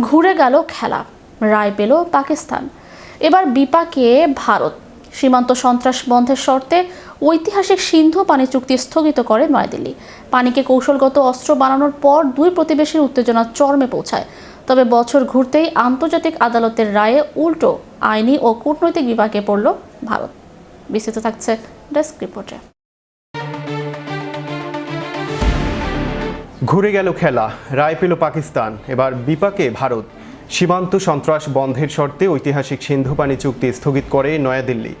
ঘুরে গেল খেলা, রায় পেল পাকিস্তান। এবার বিপাকে ভারত। সীমান্ত সন্ত্রাস বন্ধের শর্তে ঐতিহাসিক সিন্ধু পানি চুক্তি স্থগিত করে নয়াদিল্লি। পানিকে কৌশলগত অস্ত্র বানানোর পর দুই প্রতিবেশীর উত্তেজনা চরমে পৌঁছায়। তবে বছর ঘুরতেই আন্তর্জাতিক আদালতের রায়ে উল্টো আইনি ও কূটনৈতিক বিপাকে পড়ল ভারত। বিস্তৃত থাকছে ডেস্ক রিপোর্টে। ঘুরে গেল খেলা, রায় পেল পাকিস্তান। এবার বিপাকে ভারত। সীমান্ত সন্ত্রাস বন্ধের শর্তে ঐতিহাসিক সিন্ধু পানি চুক্তি স্থগিত করে নয়াদিল্লি।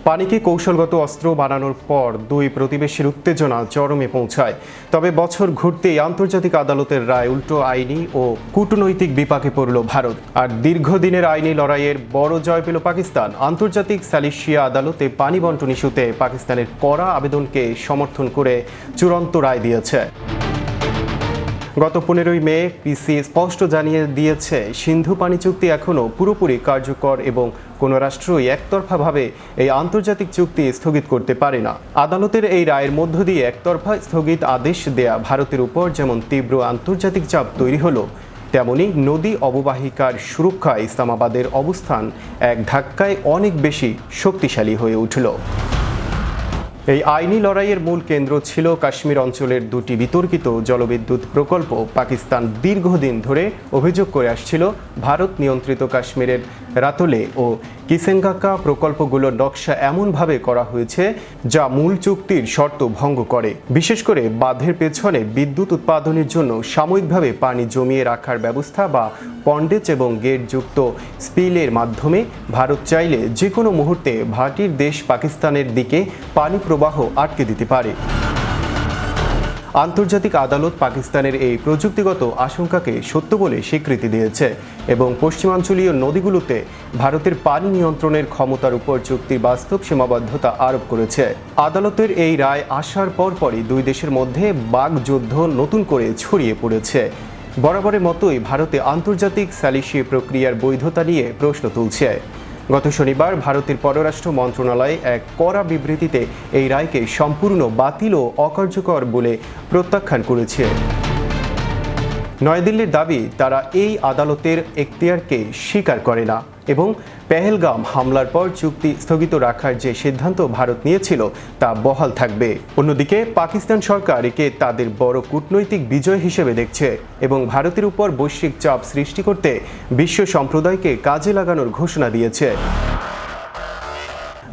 পানিকে কৌশলগত অস্ত্র বানানোর পর দুই প্রতিবেশীর উত্তেজনা চরমে পৌঁছায়। তবে বছর ঘুরতেই আন্তর্জাতিক আদালতের রায় উল্টো আইনি ও কূটনৈতিক বিপাকে পড়ল ভারত। আর দীর্ঘদিনের আইনি লড়াইয়ের বড় জয় পেল পাকিস্তান। আন্তর্জাতিক সালিসিয়া আদালতে পানি বন্টন ইস্যুতে পাকিস্তানের করা আবেদনকে সমর্থন করে চূড়ান্ত রায় দিয়েছে। গত 15 মে পিসি স্পষ্ট জানিয়ে দিয়েছে, সিন্ধু পানি চুক্তি এখনও পুরোপুরি কার্যকর এবং কোনো রাষ্ট্রই একতরফাভাবে এই আন্তর্জাতিক চুক্তি স্থগিত করতে পারে না। আদালতের এই রায়ের মধ্য দিয়ে একতরফা স্থগিত আদেশ দেয়া ভারতের উপর যেমন তীব্র আন্তর্জাতিক চাপ তৈরি হলো, তেমনি নদী অববাহিকার সুরক্ষায় ইসলামাবাদের অবস্থান এক ধাক্কায় অনেক বেশি শক্তিশালী হয়ে উঠল। এই আইনি লড়াইয়ের মূল কেন্দ্র ছিল কাশ্মীর অঞ্চলের দুটি বিতর্কিত জলবিদ্যুৎ প্রকল্প। পাকিস্তান দীর্ঘদিন ধরে অভিযোগ করে আসছিল, ভারত নিয়ন্ত্রিত কাশ্মীরের রাতলে ও কিসেঙ্গাকা প্রকল্পগুলোর নকশা এমনভাবে করা হয়েছে যা মূল চুক্তির শর্ত ভঙ্গ করে। বিশেষ করে বাঁধের পেছনে বিদ্যুৎ উৎপাদনের জন্য সাময়িকভাবে পানি জমিয়ে রাখার ব্যবস্থা বা পন্ডেজ এবং গেটযুক্ত স্পিলের মাধ্যমে ভারত চাইলে যে কোনো মুহূর্তে ভাটির দেশ পাকিস্তানের দিকে পানি প্রবাহ আটকে দিতে পারে। আন্তর্জাতিক আদালত পাকিস্তানের এই প্রযুক্তিগত আশঙ্কাকে সত্য বলে স্বীকৃতি দিয়েছে এবং পশ্চিমাঞ্চলীয় নদীগুলোতে ভারতের পানি নিয়ন্ত্রণের ক্ষমতার উপর চুক্তির বাস্তব সীমাবদ্ধতা আরোপ করেছে। আদালতের এই রায় আসার পরপরই দুই দেশের মধ্যে বাগযুদ্ধ নতুন করে ছড়িয়ে পড়েছে। বরাবরের মতোই ভারতে আন্তর্জাতিক সালিসি প্রক্রিয়ার বৈধতা নিয়ে প্রশ্ন তুলছে। গত শনিবার ভারতের পররাষ্ট্র মন্ত্রণালয় এক কড়া বিবৃতিতে এই রায়কে সম্পূর্ণ বাতিল ও অকার্যকর বলে প্রত্যাখ্যান করেছে। নয়াদিল্লির দাবি, তারা এই আদালতের এখতিয়ারকে স্বীকার করে না এবং পেহেলগাম হামলার পর চুক্তি স্থগিত রাখার যে সিদ্ধান্ত ভারত নিয়েছিল তা বহাল থাকবে। অন্যদিকে পাকিস্তান সরকার একে তাদের বড় কূটনৈতিক বিজয় হিসেবে দেখছে এবং ভারতের উপর বৈশ্বিক চাপ সৃষ্টি করতে বিশ্ব সম্প্রদায়কে কাজে লাগানোর ঘোষণা দিয়েছে।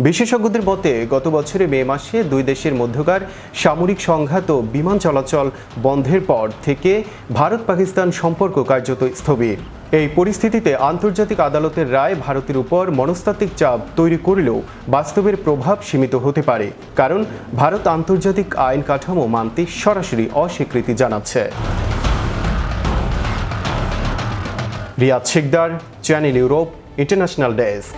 বিশেষজ্ঞদের মতে গত বছরের মে মাসে দুই দেশের মধ্যকার সামরিক সংঘাত ও বিমান চলাচল বন্ধের পর থেকে ভারত পাকিস্তান সম্পর্ক কার্যত স্থবির। এই পরিস্থিতিতে আন্তর্জাতিক আদালতের রায় ভারতের উপর মনস্তাত্ত্বিক চাপ তৈরি করলেও বাস্তবের প্রভাব সীমিত হতে পারে, কারণ ভারত আন্তর্জাতিক আইন কাঠামো মানতে সরাসরি অস্বীকৃতি জানাচ্ছে। Riyad Shikder, channel Europe, international desk.